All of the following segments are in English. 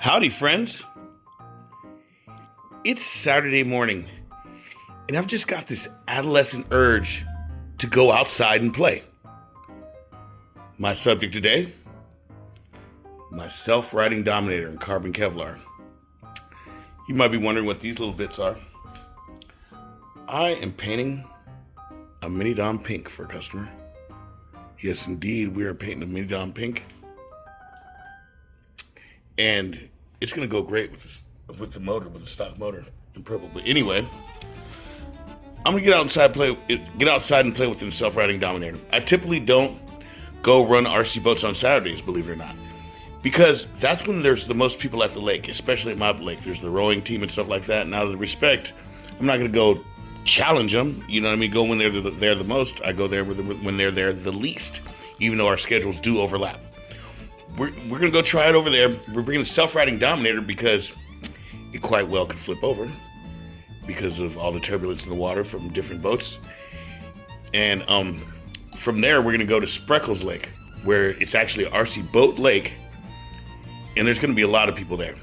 Howdy, friends. It's Saturday morning, and I've just got this adolescent urge to go outside and play. My subject today, my self-riding Dominator in carbon Kevlar. You might be wondering what these little bits are. I am painting a Mini Dom pink for a customer. Yes, indeed, we are painting a Mini Dom pink. And it's going to go great with the motor, with the stock motor in purple. But anyway, I'm going to get outside and play with the self-riding Dominator. I typically don't go run RC boats on Saturdays, believe it or not, because that's when there's the most people at the lake, especially at my lake. There's the rowing team and stuff like that. And out of the respect, I'm not going to go challenge them. You know what I mean? Go when they're the most. I go there when they're there the least, even though our schedules do overlap. We're going to go try it over there. We're bringing the self-riding Dominator because it quite well could flip over because of all the turbulence in the water from different boats. And from there, we're going to go to Spreckles Lake, where it's actually an RC boat lake, and there's going to be a lot of people there.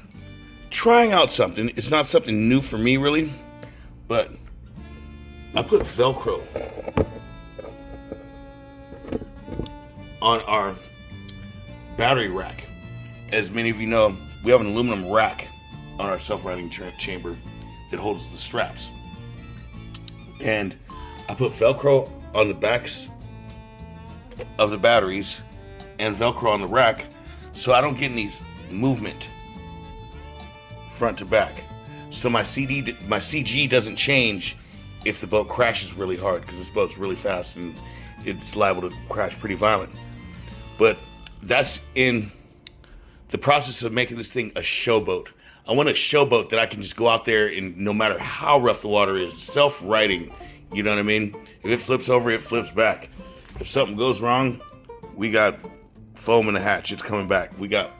Trying out something. It's not something new for me, really, but I put Velcro on our battery rack. As many of you know, we have an aluminum rack on our self-riding chamber that holds the straps. And I put Velcro on the backs of the batteries and Velcro on the rack so I don't get any movement front to back. So my CG doesn't change if the boat crashes really hard, because this boat's really fast and it's liable to crash pretty violent. But that's in the process of making this thing a showboat. I want a showboat that I can just go out there and no matter how rough the water is, self-riding, you know what I mean? If it flips over, it flips back. If something goes wrong, we got foam in the hatch, it's coming back. We got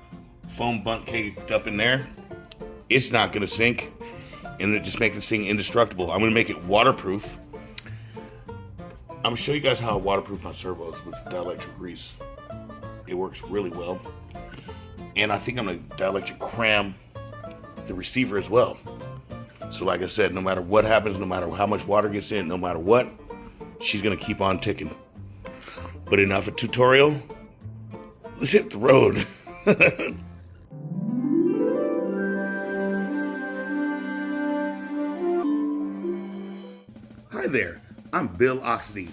foam bunk caked up in there. It's not gonna sink, and it just makes this thing indestructible. I'm gonna make it waterproof. I'm gonna show you guys how I waterproof my servos with dielectric grease. It works really well. And I think I'm gonna dielectric cram the receiver as well. So like I said, no matter what happens, no matter how much water gets in, no matter what, she's gonna keep on ticking. But enough of tutorial. Let's hit the road. Hi there, I'm Bill Oxidean.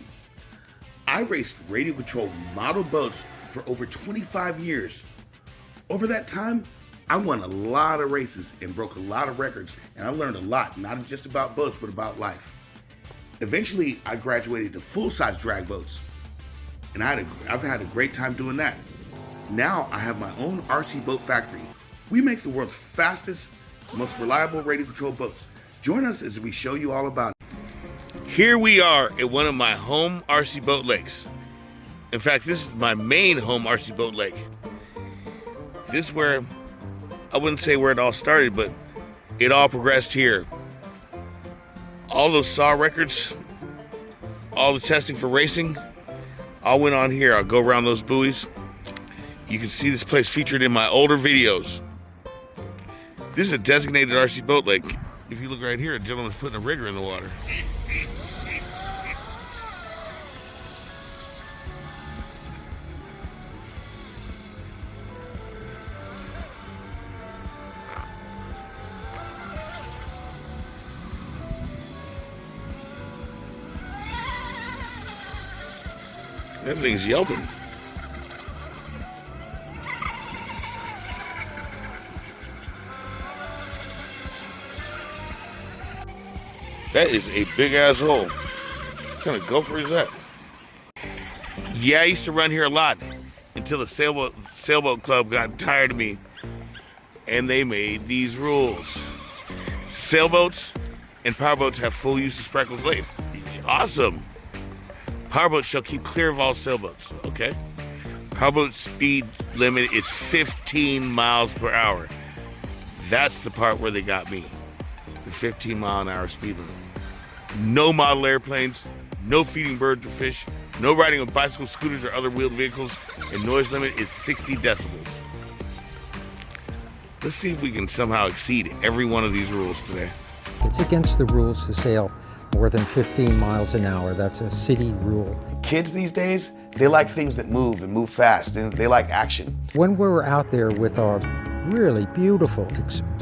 I raced radio controlled model boats for over 25 years. Over that time, I won a lot of races and broke a lot of records, and I learned a lot, not just about boats, but about life. Eventually, I graduated to full-size drag boats, and I've had a great time doing that. Now, I have my own RC boat factory. We make the world's fastest, most reliable radio-controlled boats. Join us as we show you all about it. Here we are at one of my home RC boat lakes. In fact, this is my main home RC boat lake. This is where, I wouldn't say where it all started, but it all progressed here. All those SAW records, all the testing for racing, all went on here. I'll go around those buoys. You can see this place featured in my older videos. This is a designated RC boat lake. If you look right here, a gentleman's putting a rigger in the water. That thing's yelping. That is a big ass hole. What kind of gopher is that? Yeah, I used to run here a lot until the sailboat club got tired of me and they made these rules. Sailboats and powerboats have full use of Spreckles Lake. Awesome. Powerboats shall keep clear of all sailboats, okay? Powerboat speed limit is 15 miles per hour. That's the part where they got me. The 15 mile an hour speed limit. No model airplanes, no feeding birds or fish, no riding on bicycles, scooters, or other wheeled vehicles, and noise limit is 60 decibels. Let's see if we can somehow exceed every one of these rules today. It's against the rules to sail more than 15 miles an hour. That's a city rule. Kids these days, they like things that move and move fast, and they like action. When we were out there with our really beautiful,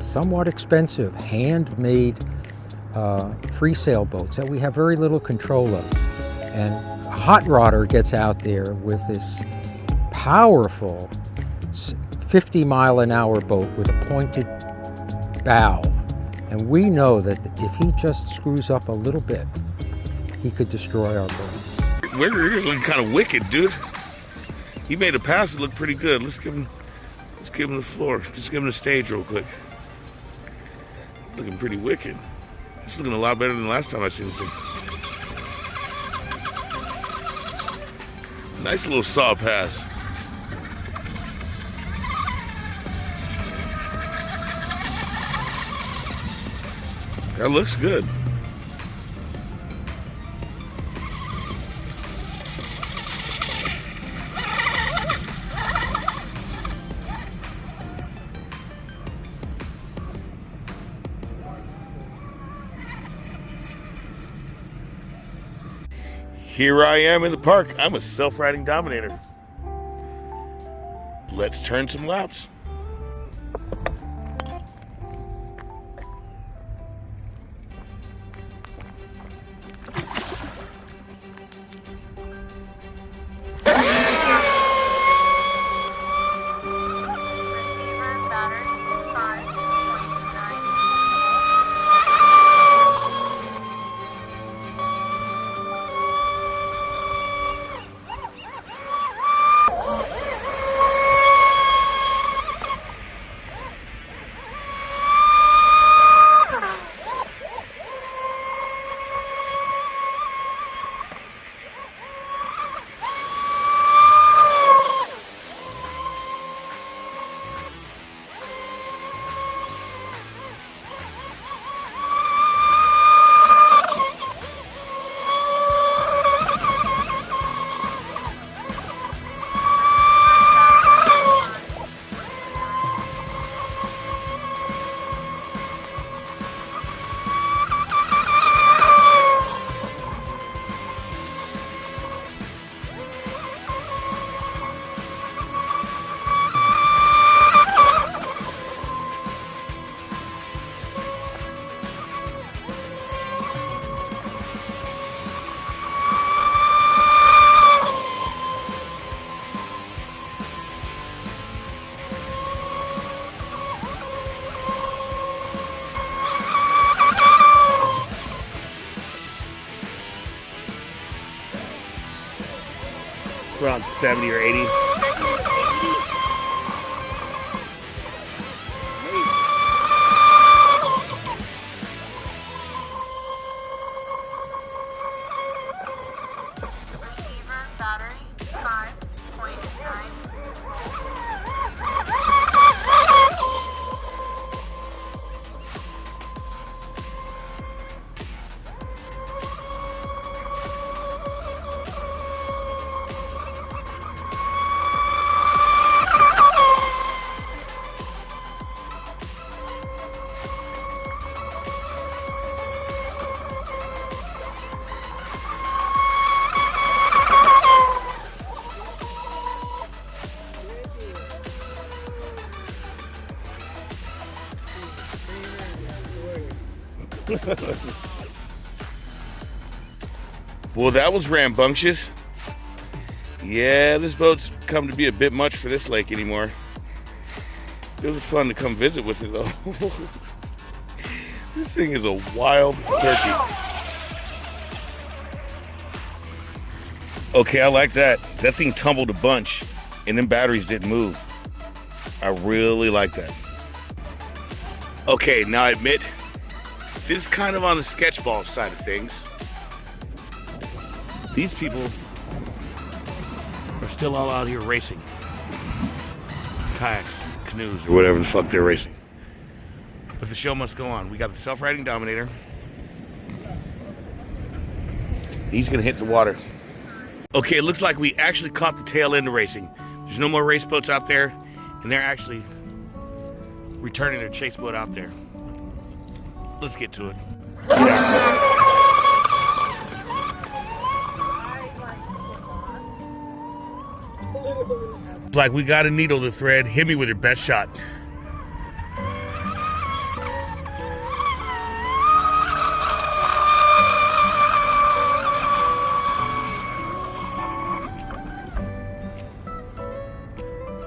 somewhat expensive, handmade free sail boats that we have very little control of, and a hot rodder gets out there with this powerful 50-mile-an-hour boat with a pointed bow. And we know that if he just screws up a little bit, he could destroy our boat. We're looking kind of wicked, dude. He made a pass that looked pretty good. Let's give him the floor. Just give him the stage real quick. Looking pretty wicked. It's looking a lot better than the last time I seen this thing. Nice little saw pass. That looks good. Here I am in the park. I'm a self-riding Dominator. Let's turn some laps. Around 70 or 80. Receiver battery 5.9. Well, that was rambunctious. Yeah, this boat's come to be a bit much for this lake anymore. It was fun to come visit with it, though. This thing is a wild turkey. Okay, I like that. That thing tumbled a bunch, and them batteries didn't move. I really like that. Okay, now I admit, this is kind of on the sketchball side of things. These people are still all out here racing. Kayaks, canoes, or whatever the fuck they're racing. But the show must go on. We got the self-riding Dominator. He's gonna hit the water. Okay, it looks like we actually caught the tail end of racing. There's no more race boats out there, and they're actually returning their chase boat out there. Let's get to it. Like we got a needle to thread. Hit me with your best shot.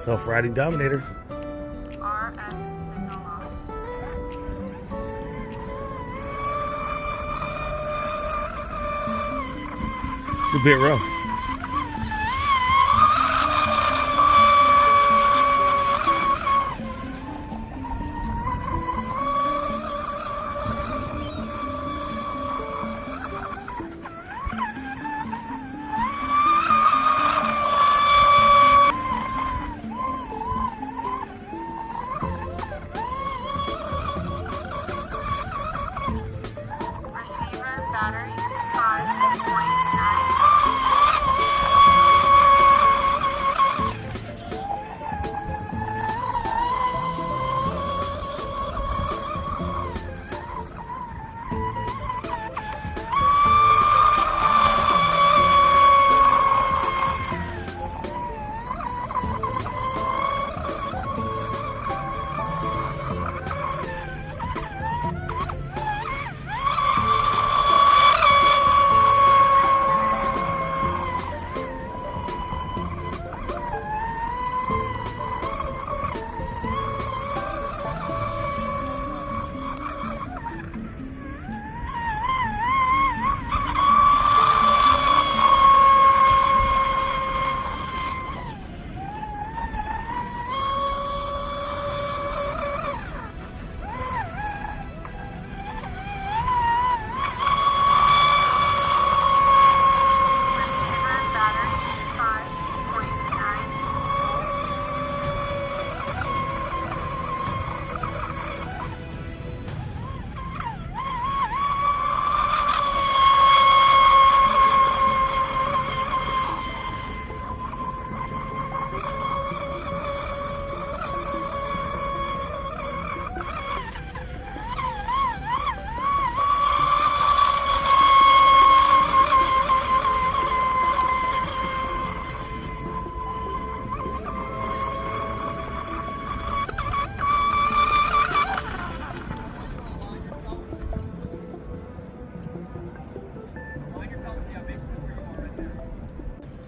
Self-riding Dominator. RS signal lost. It's a bit rough. Receiver battery 5.9.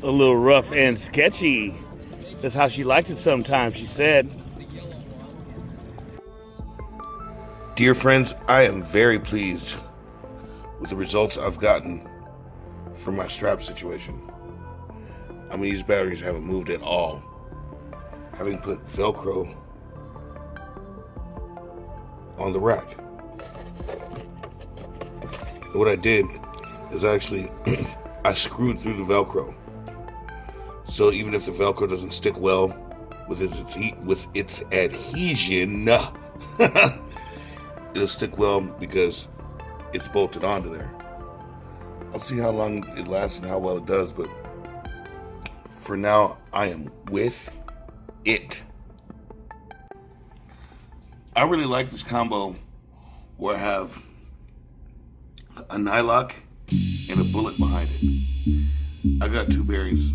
A little rough and sketchy. That's how she likes it sometimes, she said. Dear friends, I am very pleased with the results I've gotten from my strap situation. I mean, these batteries haven't moved at all. Having put Velcro on the rack. And what I did is actually I screwed through the Velcro. So even if the Velcro doesn't stick well with its adhesion, it'll stick well because it's bolted onto there. I'll see how long it lasts and how well it does, but for now, I am with it. I really like this combo where I have a nylock and a bullet behind it. I got two bearings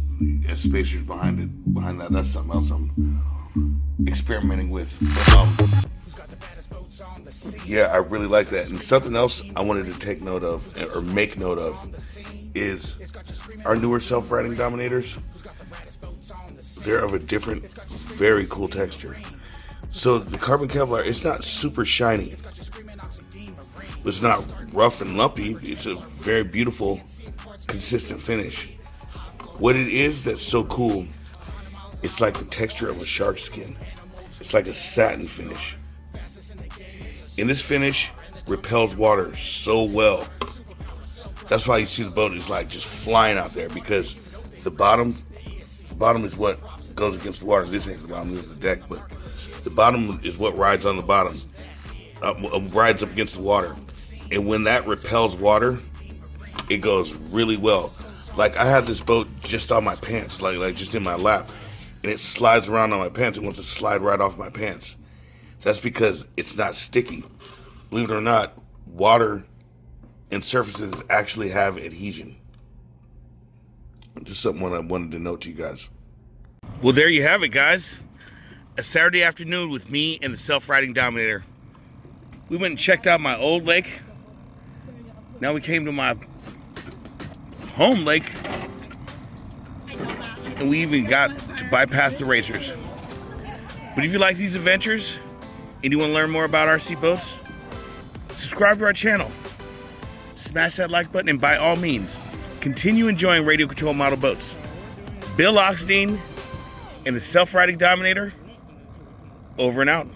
as spacers behind that. That's something else I'm experimenting with. But, yeah, I really like that. And something else I wanted to take note of, or make note of, is our newer self-riding Dominators. They're of a different, very cool texture. So the carbon Kevlar, it's not super shiny. It's not rough and lumpy. It's a very beautiful, consistent finish. What it is that's so cool, it's like the texture of a shark skin. It's like a satin finish. And this finish repels water so well. That's why you see the boat is like just flying out there, because the bottom is what goes against the water. This ain't the bottom, this is the deck, but the bottom is what rides on the bottom, rides up against the water. And when that repels water, it goes really well. Like I had this boat just on my pants, like just in my lap, and it slides around on my pants. It wants to slide right off my pants. That's because it's not sticky. Believe it or not, water and surfaces actually have adhesion. Just something I wanted to note to you guys. Well, there you have it, guys. A Saturday afternoon with me and the self-riding Dominator. We went and checked out my old lake. Now we came to my home lake. And we even got to bypass the racers. But if you like these adventures and you want to learn more about RC boats, subscribe to our channel. Smash that like button, and by all means, continue enjoying radio control model boats. Bill Oxidean and the self-riding Dominator, over and out.